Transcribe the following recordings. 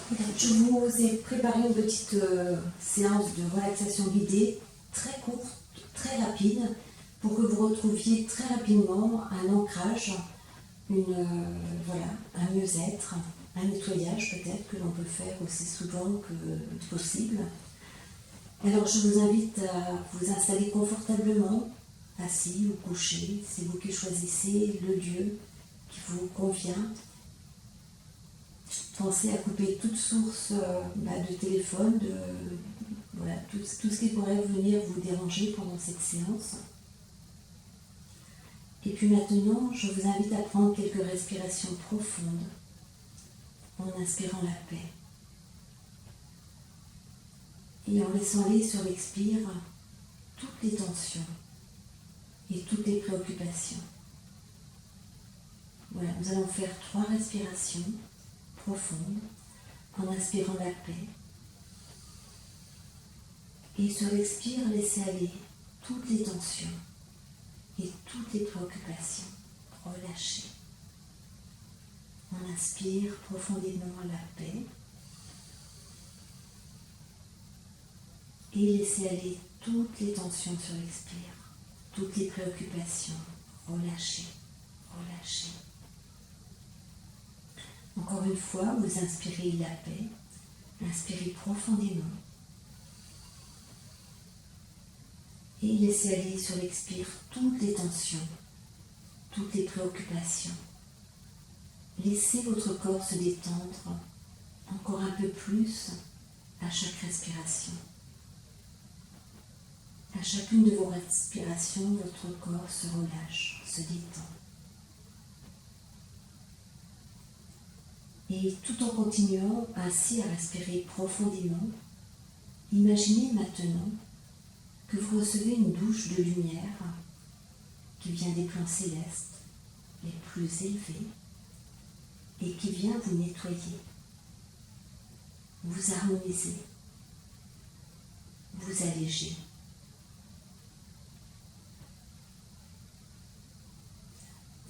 Je vous ai préparé une petite séance de relaxation guidée, très courte, très rapide, pour que vous retrouviez très rapidement un ancrage, un mieux-être, un nettoyage peut-être que l'on peut faire aussi souvent que possible. Alors je vous invite à vous installer confortablement, assis ou couché, c'est vous qui choisissez le lieu qui vous convient. Pensez à couper toute source de téléphone, tout ce qui pourrait venir vous déranger pendant cette séance. Et puis maintenant, je vous invite à prendre quelques respirations profondes en inspirant la paix. Et en laissant aller sur l'expire toutes les tensions et toutes les préoccupations. Voilà, nous allons faire 3 respirations profondes en inspirant la paix. Et sur l'expire, laissez aller toutes les tensions et toutes les préoccupations. Relâchez. On inspire profondément la paix. Et laissez aller toutes les tensions sur l'expire, toutes les préoccupations. Relâchez, relâchez. Encore une fois, vous inspirez la paix. Inspirez profondément. Et laissez aller sur l'expire toutes les tensions, toutes les préoccupations. Laissez votre corps se détendre encore un peu plus à chaque respiration. À chacune de vos respirations, votre corps se relâche, se détend. Et tout en continuant ainsi à respirer profondément, imaginez maintenant que vous recevez une douche de lumière qui vient des plans célestes les plus élevés et qui vient vous nettoyer, vous harmoniser, vous alléger.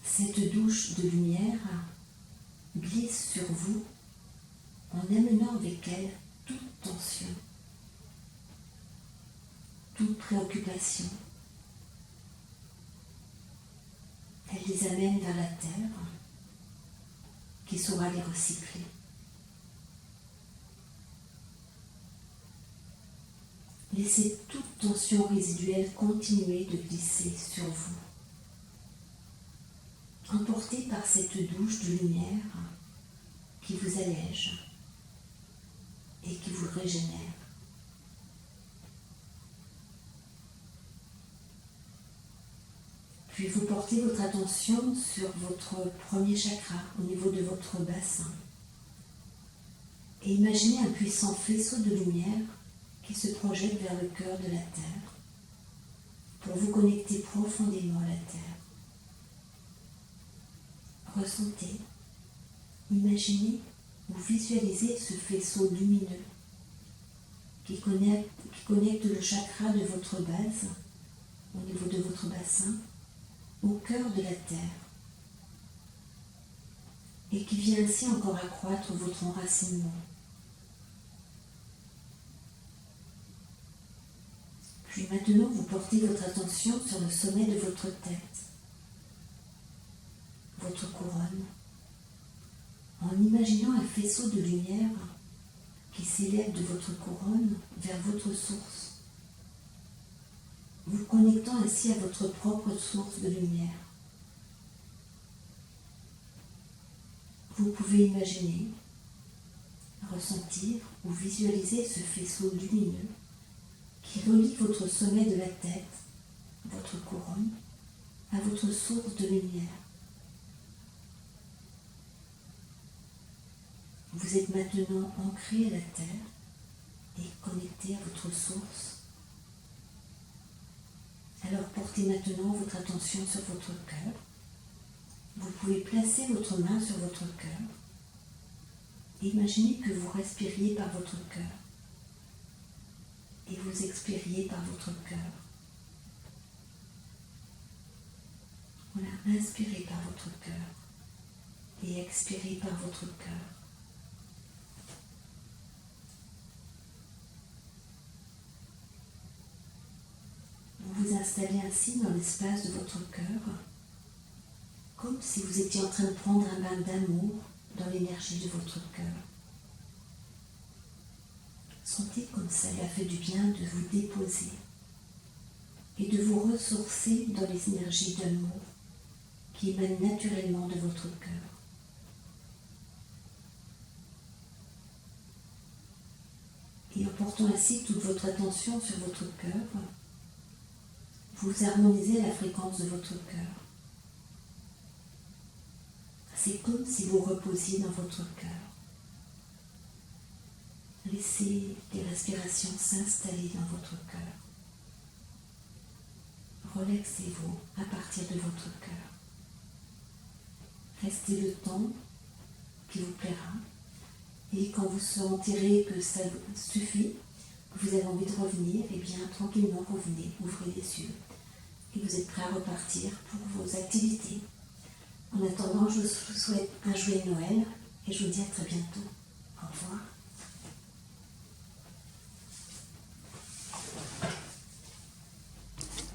Cette douche de lumière glisse sur vous en amenant avec elle toute tension, toute préoccupation. Elle les amène vers la terre qui saura les recycler. Laissez toute tension résiduelle continuer de glisser sur vous. Emporté par cette douche de lumière qui vous allège et qui vous régénère. Puis vous portez votre attention sur votre premier chakra au niveau de votre bassin. Et imaginez un puissant faisceau de lumière qui se projette vers le cœur de la Terre pour vous connecter profondément à la Terre. Ressentez, imaginez ou visualisez ce faisceau lumineux qui connecte le chakra de votre base, au niveau de votre bassin, au cœur de la Terre et qui vient ainsi encore accroître votre enracinement. Puis maintenant, vous portez votre attention sur le sommet de votre tête, votre couronne, en imaginant un faisceau de lumière qui s'élève de votre couronne vers votre source, vous connectant ainsi à votre propre source de lumière. Vous pouvez imaginer, ressentir ou visualiser ce faisceau lumineux qui relie votre sommet de la tête, votre couronne, à votre source de lumière. Vous êtes maintenant ancré à la terre et connecté à votre source. Alors portez maintenant votre attention sur votre cœur. Vous pouvez placer votre main sur votre cœur. Imaginez que vous respiriez par votre cœur et vous expiriez par votre cœur. Voilà, inspirez par votre cœur et expirez par votre cœur. vous installer ainsi dans l'espace de votre cœur, comme si vous étiez en train de prendre un bain d'amour dans l'énergie de votre cœur. Sentez comme ça lui a fait du bien de vous déposer et de vous ressourcer dans les énergies d'amour qui émanent naturellement de votre cœur. Et en portant ainsi toute votre attention sur votre cœur, vous harmonisez la fréquence de votre cœur. C'est comme si vous reposiez dans votre cœur. Laissez les respirations s'installer dans votre cœur. Relaxez-vous à partir de votre cœur. Restez le temps qui vous plaira. Et quand vous sentirez que ça suffit, que vous avez envie de revenir, et bien tranquillement revenez, ouvrez les yeux. Et vous êtes prêts à repartir pour vos activités. En attendant, je vous souhaite un joyeux Noël et je vous dis à très bientôt. Au revoir.